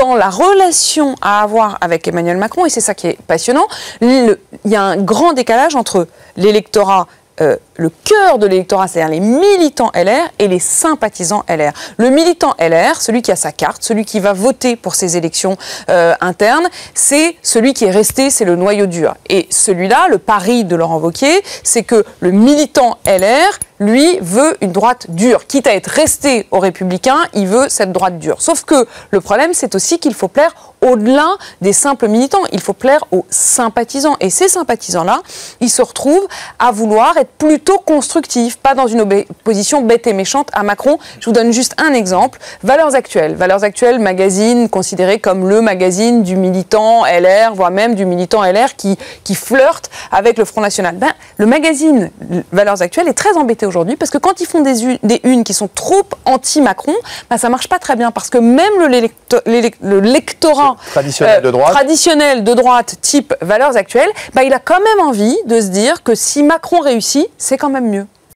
dans la relation à avoir avec Emmanuel Macron, et c'est ça qui est passionnant, il y a un grand décalage entre l'électorat, le cœur de l'électorat, c'est-à-dire les militants LR et les sympathisants LR. Le militant LR, celui qui a sa carte, celui qui va voter pour ces élections internes, c'est celui qui est resté, c'est le noyau dur. Et celui-là, le pari de Laurent Wauquiez, c'est que le militant LR, lui, veut une droite dure. Quitte à être resté aux Républicains, il veut cette droite dure. Sauf que le problème, c'est aussi qu'il faut plaire au-delà des simples militants. Il faut plaire aux sympathisants. Et ces sympathisants-là, ils se retrouvent à vouloir être plutôt constructifs, pas dans une opposition bête et méchante à Macron. Je vous donne juste un exemple. Valeurs Actuelles. Valeurs Actuelles, magazine considéré comme le magazine du militant LR, voire même du militant LR qui flirte avec le Front National. Ben, le magazine Valeurs Actuelles est très embêté aujourd'hui parce que quand ils font des unes qui sont trop anti-Macron, ben, ça marche pas très bien parce que même le lectorat traditionnel de droite type Valeurs Actuelles, ben, il a quand même envie de se dire que si Macron réussit, c'est quand même mieux.